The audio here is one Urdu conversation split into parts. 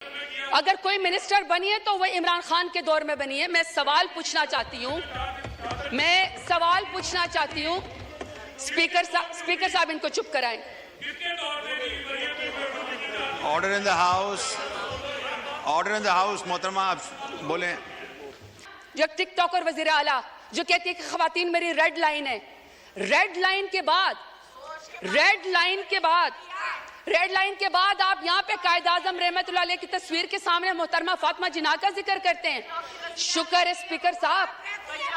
اگر کوئی منسٹر بنی ہے تو وہ عمران خان کے دور میں بنی ہے. میں سوال پوچھنا چاہتی ہوں اسپیکر صاحب ان کو چپ کرائیں. Order in the house. محترمہ آپ بولیں. جو ٹک ٹاک اور وزیر اعلیٰ جو کہتی ہے کہ خواتین میری ریڈ لائن ہے. ریڈ لائن کے بعد آپ یہاں پہ قائد اعظم رحمت اللہ علیہ کی تصویر کے سامنے محترمہ فاطمہ جناح کا ذکر کرتے ہیں. شکر ہے اسپیکر صاحب،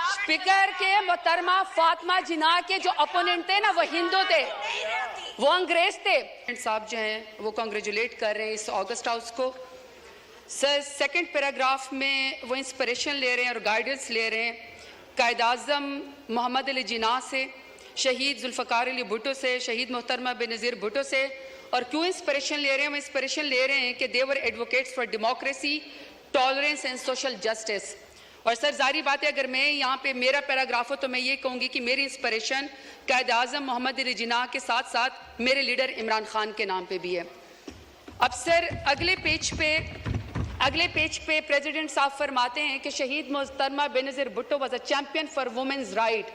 اسپیکر کے محترمہ فاطمہ جناح کے جو اپوننٹ تھے نا وہ ہندو تھے، وہ انگریز تھے. صاحب جو ہیں وہ کانگریچولیٹ کر رہے ہیں اس آگسٹ ہاؤس کو. سر سیکنڈ پیراگراف میں وہ انسپریشن لے رہے ہیں اور گائیڈنس لے رہے ہیں قائد اعظم محمد علی جناح سے، شہید ذوالفقار علی بھٹو سے، شہید محترمہ بینظیر بھٹو سے. اور کیوں انسپریشن لے رہے ہیں؟ ہم انسپریشن لے رہے ہیں کہ they were advocates for democracy, tolerance and social justice. اور سر ظاہری بات ہے اگر میں یہاں پہ میرا پیراگراف ہو تو میں یہ کہوں گی کہ میری انسپریشن قائد اعظم محمد علی جناح کے ساتھ ساتھ میرے لیڈر عمران خان کے نام پہ بھی ہے. اب سر اگلے پیج پہ پریزیڈنٹ صاحب فرماتے ہیں کہ شہید محترمہ Benazir Bhutto was a champion for women's right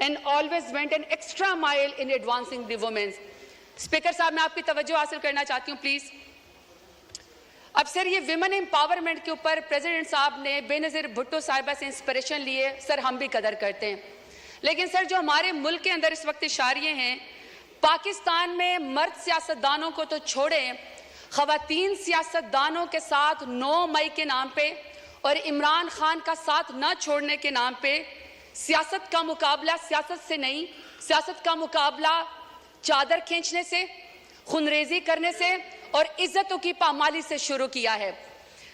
and always went an extra mile in advancing the women's. Speaker صاحب میں آپ کی توجہ حاصل کرنا چاہتی ہوں پلیز. اب سر یہ ویمن امپاورمنٹ کے اوپر پریزیڈنٹ صاحب نے بینظیر بھٹو صاحبہ سے انسپریشن لیے. سر ہم بھی قدر کرتے ہیں، لیکن سر جو ہمارے ملک کے اندر اس وقت اشاریے ہیں، پاکستان میں مرد سیاستدانوں کو تو چھوڑیں، خواتین سیاستدانوں کے ساتھ 9 مئی کے نام پہ اور عمران خان کا ساتھ نہ چھوڑنے کے نام پہ سیاست کا مقابلہ سیاست سے نہیں، سیاست کا مقابلہ چادر کھینچنے سے، خونریزی کرنے سے اور عزتوں کی پامالی سے شروع کیا ہے.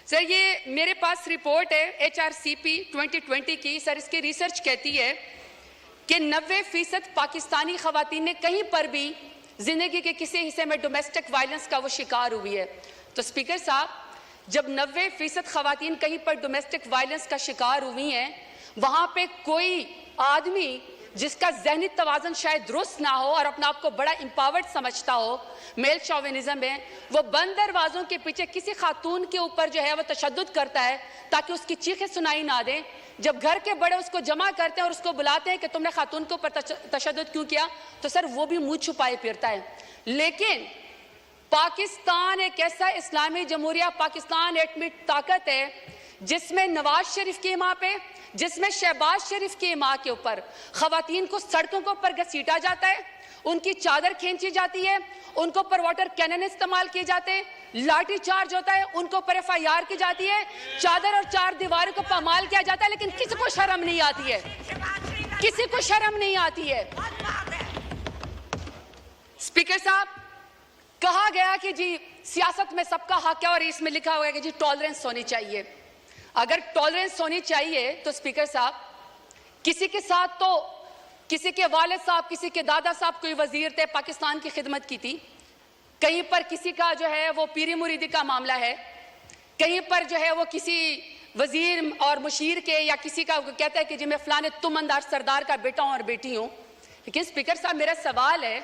سر یہ میرے پاس رپورٹ ہے HRCP 2020 کی. سر اس کی ریسرچ کہتی ہے کہ 90% پاکستانی خواتین نے کہیں پر بھی زندگی کے کسی حصے میں ڈومیسٹک وائلنس کا وہ شکار ہوئی ہے. تو اسپیکر صاحب جب 90% خواتین کہیں پر ڈومیسٹک وائلنس کا شکار ہوئی ہیں، وہاں پہ کوئی آدمی جس کا ذہنی توازن شاید درست نہ ہو اور اپنا آپ کو بڑا امپاورڈ سمجھتا ہو، میل شاوینزم ہے، وہ بند دروازوں کے پیچھے کسی خاتون کے اوپر جو ہے وہ تشدد کرتا ہے تاکہ اس کی چیخیں سنائی نہ دیں. جب گھر کے بڑے اس کو جمع کرتے ہیں اور اس کو بلاتے ہیں کہ تم نے خاتون کے اوپر تشدد کیوں کیا، تو سر وہ بھی منہ چھپائے پھرتا ہے. لیکن پاکستان ایک ایسا اسلامی جمہوریہ پاکستان ایٹمی طاقت ہے جس میں نواز شریف کی ماں پہ، جس میں شہباز شریف کی ماں کے اوپر خواتین کو سڑکوں کے اوپر گھسیٹا جاتا ہے، ان کی چادر کھینچی جاتی ہے، ان کو اوپر واٹر کینن استعمال کیے جاتے ہیں، لاٹھی چارج ہوتا ہے، ان کو اوپر FIR کی جاتی ہے، چادر اور 4 دیواروں کو پامال کیا جاتا ہے، لیکن کسی کو شرم نہیں آتی ہے، کسی کو شرم نہیں آتی ہے. اسپیکر صاحب کہا گیا کہ جی سیاست میں سب کا حق ہے اور اس میں لکھا ہوا ہے کہ جی ٹالرنس ہونی چاہیے. اگر ٹالرنس ہونی چاہیے تو اسپیکر صاحب کسی کے ساتھ تو کسی کے والد صاحب، کسی کے دادا صاحب کوئی وزیر تھے، پاکستان کی خدمت کی تھی، کہیں پر کسی کا جو ہے وہ پیری مریدی کا معاملہ ہے، کہیں پر جو ہے وہ کسی وزیر اور مشیر کے یا کسی کا کہتا ہے کہ جی میں فلانے تمندار سردار کا بیٹا ہوں اور بیٹی ہوں. لیکن اسپیکر صاحب میرا سوال ہے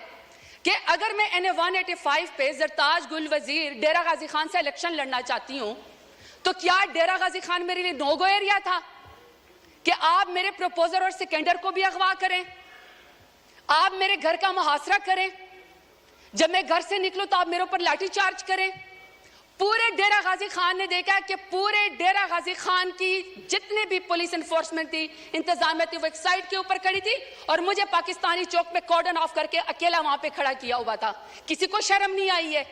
کہ اگر میں NA 185 پہ زرتاج گل وزیر ڈیرہ غازی خان سے الیکشن لڑنا چاہتی ہوں تو کیا ڈیرہ غازی خان میرے لیے نو گو ایریا تھا کہ آپ میرے پروپوزر اور سیکنڈر کو بھی اغوا کریں، آپ میرے گھر کا محاصرہ کریں، جب میں گھر سے نکلوں تو آپ میرے اوپر لاٹھی چارج کریں؟ پورے ڈیرہ غازی خان نے دیکھا کہ پورے ڈیرہ غازی خان کی جتنے بھی پولیس انفورسمنٹ تھی، انتظامیہ تھی، وہ ایک سائٹ کے اوپر کھڑی تھی اور مجھے پاکستانی چوک پہ کارڈن آف کر کے اکیلا وہاں پہ کھڑا کیا ہوا تھا. کسی کو شرم نہیں آئی ہے،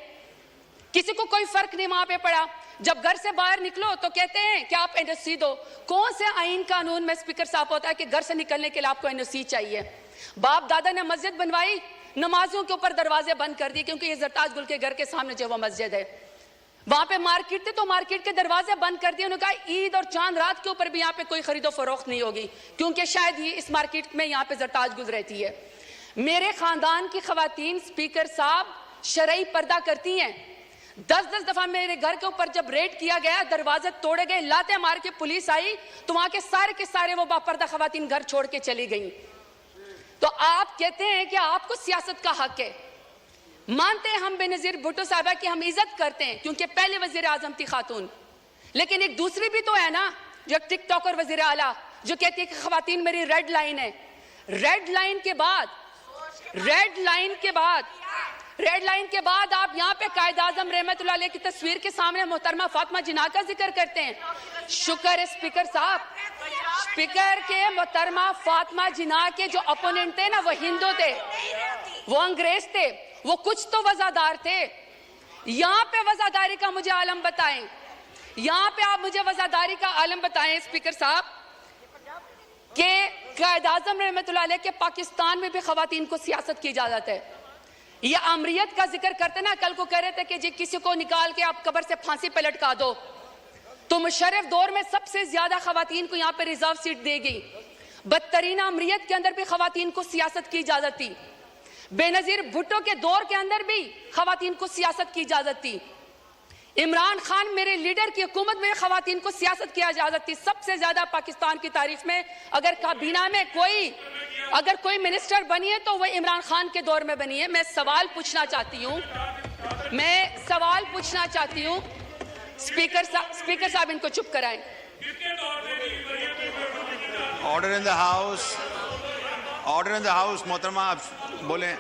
کسی کو کوئی فرق نہیں وہاں پہ پڑا. جب گھر سے باہر نکلو تو کہتے ہیں کہ آپ NOC دو. کون سے آئین قانون میں اسپیکر صاحب ہوتا ہے کہ گھر سے نکلنے کے لیے آپ کو NOC چاہیے؟ باپ دادا نے مسجد بنوائی، نمازوں کے اوپر دروازے بند کر دی کیونکہ یہ زرتاج گل کے گھر کے سامنے جو وہ مسجد ہے. وہاں پہ مارکیٹ تھے تو مارکیٹ کے دروازے بند کر دیے. انہوں نے کہا عید اور چاند رات کے اوپر بھی یہاں پہ کوئی خرید و فروخت نہیں ہوگی کیونکہ شاید یہ اس مارکیٹ میں یہاں پہ زرتاج گل رہتی ہے. میرے خاندان کی خواتین اسپیکر صاحب شرعی پردہ کرتی ہیں. 10 دفعہ میرے گھر کے اوپر جب ریڈ کیا گیا، دروازے توڑے گئے، لاتے مار کے پولیس آئی تو وہاں کے سارے وہ باپردہ خواتین گھر چھوڑ کے چلی گئیں. تو آپ کہتے ہیں کہ آپ کو سیاست کا حق ہے. مانتے ہیں ہم بے-نظیر بھٹو صاحبہ کی ہم عزت کرتے ہیں کیونکہ پہلے وزیر اعظم تھی خاتون، لیکن ایک دوسری بھی تو ہے نا جو ٹک ٹاک اور وزیر اعلیٰ جو کہتی ہے کہ خواتین میری ریڈ لائن ہے. ریڈ لائن کے بعد آپ یہاں پہ قائد اعظم رحمت اللہ علیہ کی تصویر کے سامنے محترمہ فاطمہ جناح کا ذکر کرتے ہیں. شکر ہے اسپیکر صاحب، اسپیکر کے محترمہ فاطمہ جناح کے جو اپوننٹ تھے نا وہ ہندو تھے، وہ انگریز تھے، وہ کچھ تو وزادار تھے. یہاں پہ وزاداری کا مجھے عالم بتائیں، یہاں پہ آپ مجھے وزاداری کا عالم بتائیں اسپیکر صاحب کہ قائد اعظم رحمت اللہ علیہ کے پاکستان میں بھی خواتین کو سیاست کی اجازت ہے. یہ امریت کا ذکر کرتے نا، کل کو کہہ رہے تھے کہ جی کسی کو نکال کے آپ قبر سے پھانسی پہ لٹکا دو، تو مشرف دور میں سب سے زیادہ خواتین کو یہاں پہ ریزرو سیٹ دے گی. بدترین امریت کے اندر بھی خواتین کو سیاست کی اجازت تھی. بے نظیر بھٹو کے دور کے اندر بھی خواتین کو سیاست کی اجازت تھی. عمران خان میرے لیڈر کی حکومت میں خواتین کو سیاست کی اجازت تھی. سب سے زیادہ پاکستان کی تاریخ میں اگر کابینہ میں کوئی منسٹر بنی ہے تو وہ عمران خان کے دور میں بنی ہے. میں سوال پوچھنا چاہتی ہوں اسپیکر صاحب ان کو چپ کرائیں. آرڈر ان دا ہاؤس، محترمہ آپ بولیں.